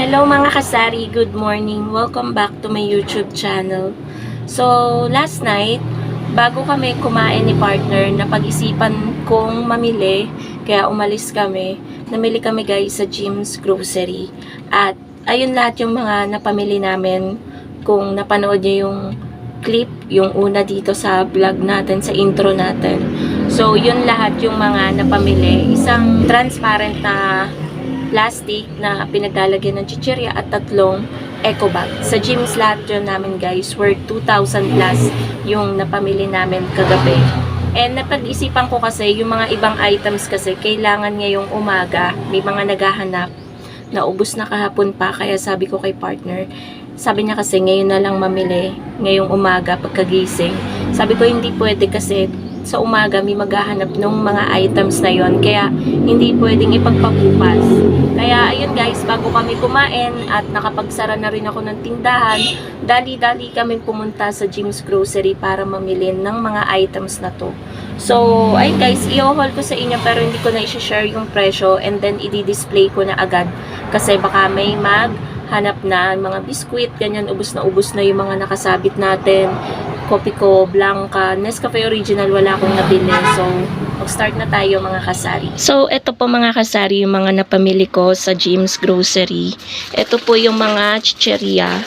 Hello mga kasari, good morning. Welcome back to my YouTube channel. So, last night, bago kami kumain ni partner, napag-isipan kong mamili, kaya umalis kami. Namili kami guys sa Jim's Grocery. At ayun lahat yung mga napamili namin. Kung napanood niyo yung clip, yung una dito sa vlog natin, sa intro natin. So, yun lahat yung mga napamili. Isang transparent na plastic na pinaglalagyan ng chichirya at 3 eco bag. Sa Jim's lahat yun namin guys, worth 2,000 plus yung napamili namin kagabi. And napag-isipan ko kasi yung mga ibang items kasi kailangan ngayong umaga, may mga naghahanap na ubos na kahapon pa, kaya sabi ko kay partner, sabi niya kasi ngayon na lang mamili, ngayong umaga pagkagising. Sabi ko hindi pwede kasi sa umaga may maghahanap ng mga items na yon, kaya hindi pwedeng ipagpabukas. Kaya ayun guys, bago kami kumain at nakapagsara na rin ako ng tindahan, dali-dali kami pumunta sa Jim's Grocery para mamili ng mga items na to. So ay guys, i-haul ko sa inyo pero hindi ko na i-share yung presyo and then i-display ko na agad kasi baka may maghanap na mga biskwit, ganyan, ubos na yung mga nakasabit natin. Kopiko, Blanca, Nescafe Original, wala akong nabili. So, mag-start na tayo mga kasari. So, ito po mga kasari, yung mga napamili ko sa Jim's Grocery. Ito po yung mga chicheria.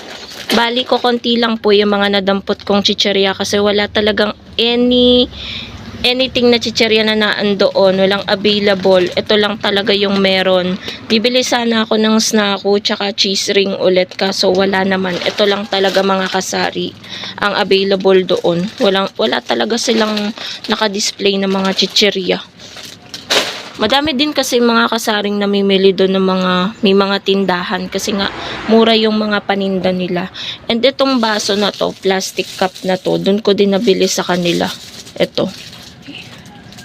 Bali ko, konti lang po yung mga nadampot kong chicheria kasi wala talagang anything na chicheria na naandoon, walang available. Ito lang talaga yung meron. Bibili sana ako ng snacko tsaka cheese ring ulit kaso wala naman. Ito lang talaga mga kasari ang available doon. Wala talaga silang naka-display na mga chicheria. Madami din kasi mga kasaring namimili doon ng may mga tindahan kasi nga mura yung mga paninda nila. And itong baso na to, plastic cup na to, doon ko din nabili sa kanila. Ito.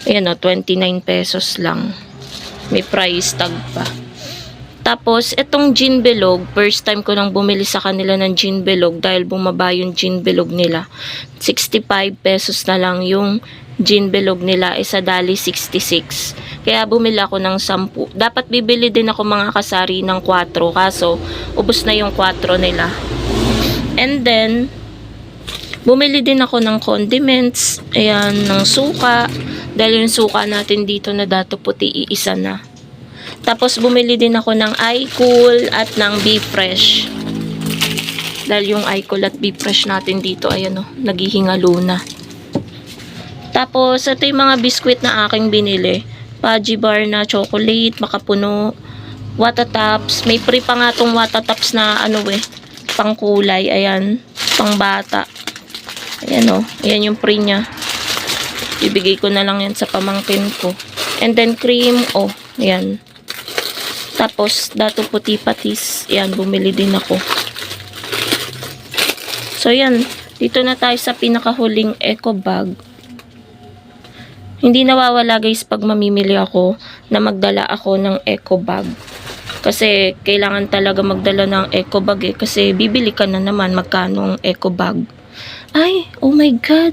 Ayan o, 29 pesos lang. May price tag pa. Tapos, itong gin bilog, first time ko nang bumili sa kanila ng gin bilog dahil bumaba yung gin bilog nila. 65 pesos na lang yung gin bilog nila, isa dali 66. Kaya bumili ako ng 10. Dapat bibili din ako mga kasari ng 4, kaso ubos na yung 4 nila. And then, bumili din ako ng condiments, ayan, ng suka. Dahil yung suka natin dito na dato puti, iisa na. Tapos bumili din ako ng iCool at ng Be Fresh. Dahil yung iCool at Be Fresh natin dito, ayan o, naghihingalo na. Tapos ito yung mga biskwit na aking binili. Pudgy bar na chocolate, makapuno, Watatops. May free pa nga tong Watatops na pang kulay, ayan, pang bata. Ayan o, ayan yung free niya. Ibigay ko na lang yan sa pamangkin ko. And then cream, ayan. Tapos dato puti patis, ayan, bumili din ako. So yan, dito na tayo sa pinakahuling eco bag. Hindi nawawala guys pag mamimili ako na magdala ako ng eco bag. Kasi kailangan talaga magdala ng eco bag kasi bibili ka na naman magkano ang eco bag. Ay, oh my god.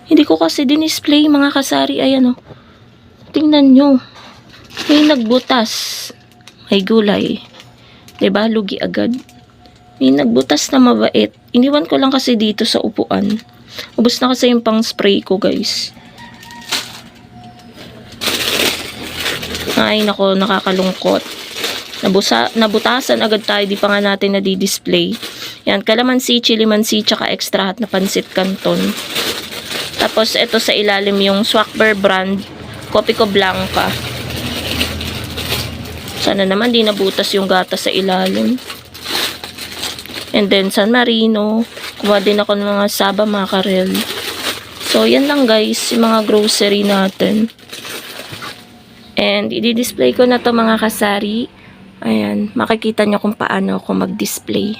Hindi ko kasi din-display mga kasari. Ayan o. Tingnan nyo. May nagbutas. May gulay. Diba? Lugi agad. May nagbutas na mabait. Iniwan ko lang kasi dito sa upuan. Ubus na kasi yung pang spray ko guys. Ay nako, nakakalungkot. Nabutasan agad tayo. Di pa nga natin na-display. Yan. Kalamansi, chilimansi, tsaka extra hot na pansit canton. Tapos, ito sa ilalim yung Swakber brand, Kopiko Blanca. Sana naman di nabutas yung gata sa ilalim. And then, San Marino. Kuha din ako ng mga Saba Mackerel. So, yan lang guys, yung mga grocery natin. And, i-display ko na to mga kasari. Ayan, makikita nyo kung paano ako mag-display.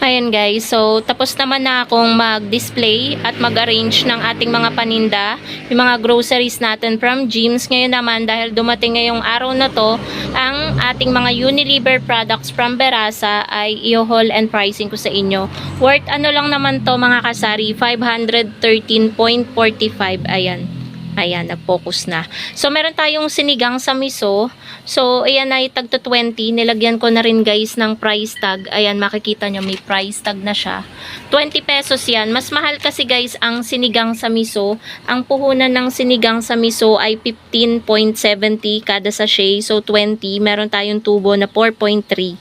Ayan guys, so tapos naman na akong mag-display at mag-arrange ng ating mga paninda, yung mga groceries natin from Gyms. Ngayon naman, dahil dumating ngayong araw na to, ang ating mga Unilever products from Berasa ay i-haul and pricing ko sa inyo. Worth ano lang naman to mga kasari, 513.45. Ayan, nag-focus na. So, meron tayong sinigang sa miso. So, ayan ay tagto 20. Nilagyan ko na rin guys ng price tag. Ayan, makikita nyo may price tag na siya. 20 pesos yan. Mas mahal kasi guys ang sinigang sa miso. Ang puhunan ng sinigang sa miso ay 15.70 kada sachet. So, 20. Meron tayong tubo na 4.3.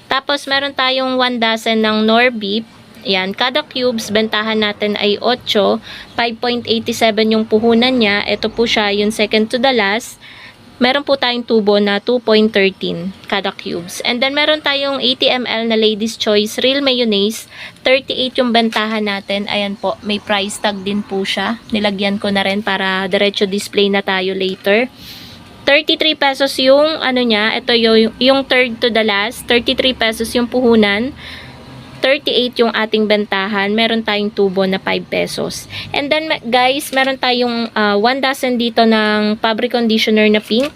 Tapos, meron tayong 1 dozen ng Nor beef. Yan, kada cubes, bentahan natin ay 8. 5.87 yung puhunan niya. Ito po siya, yung second to the last. Meron po tayong tubo na 2.13 kada cubes. And then, meron tayong 80 ml na Ladies Choice Real Mayonnaise. 38 yung bentahan natin. Ayan po, may price tag din po siya. Nilagyan ko na rin para diretso display na tayo later. 33 pesos yung ano niya. Ito yung third to the last. 33 pesos yung puhunan. 38 yung ating bentahan. Meron tayong tubo na 5 pesos. And then guys, meron tayong 1 dozen dito ng fabric conditioner na pink.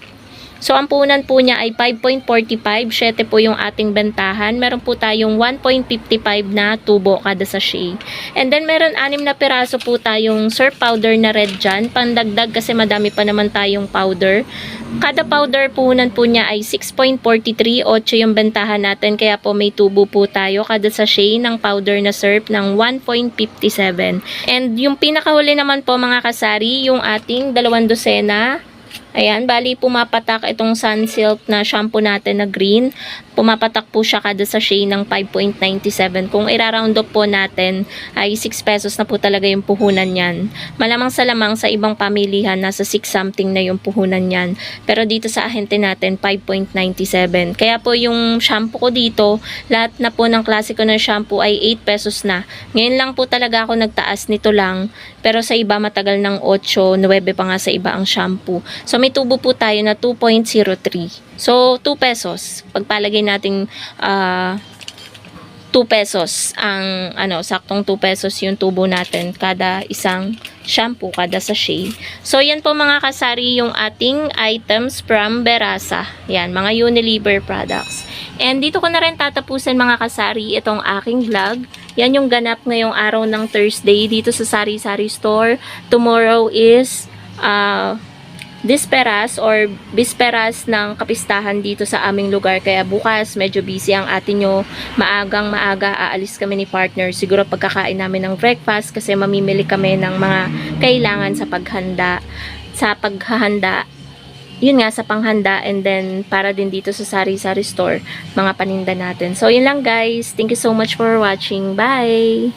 So, ang puhunan po niya ay 5.45. 7 po yung ating bentahan. Meron po tayong 1.55 na tubo kada sachet. And then, meron 6 na piraso po tayong surf powder na red dyan. Pandagdag kasi madami pa naman tayong powder. Kada powder puhunan po niya ay 6.43. 8 yung bentahan natin. Kaya po may tubo po tayo kada sachet ng powder na surf ng 1.57. And yung pinakahuli naman po mga kasari, yung ating 2 dosena. Ayan, bali pumapatak itong Sunsilk na shampoo natin na green. Pumapatak po siya kada sachet ng 5.97. Kung ira-round up po natin ay 6 pesos na po talaga yung puhunan yan. Malamang sa lamang sa ibang pamilihan nasa 6 something na yung puhunan yan. Pero dito sa ahente natin 5.97. Kaya po yung shampoo ko dito, lahat na po ng klase ko ng shampoo ay 8 pesos na. Ngayon lang po talaga ako nagtaas nito lang. Pero sa iba matagal ng 8, 9 pa nga sa iba ang shampoo. So may tubo po tayo na 2.03. So 2 pesos. Pagpalagay nating 2 pesos ang saktong 2 pesos yung tubo natin kada isang shampoo, kada sachet. So yan po mga kasari yung ating items from Berasa. Yan, mga Unilever products. And dito ko na rin tatapusin mga kasari itong aking vlog. Yan yung ganap ngayong araw ng Thursday dito sa Sari Sari Store. Tomorrow is Disperas or Bisperas ng kapistahan dito sa aming lugar. Kaya bukas medyo busy ang atin nyo. Maaga aalis kami ni partner. Siguro pagkakain namin ng breakfast kasi mamimili kami ng mga kailangan sa paghanda. Yun nga, sa panghanda. And then para din dito sa Sari Sari Store, mga paninda natin. So yun lang guys. Thank you so much for watching. Bye!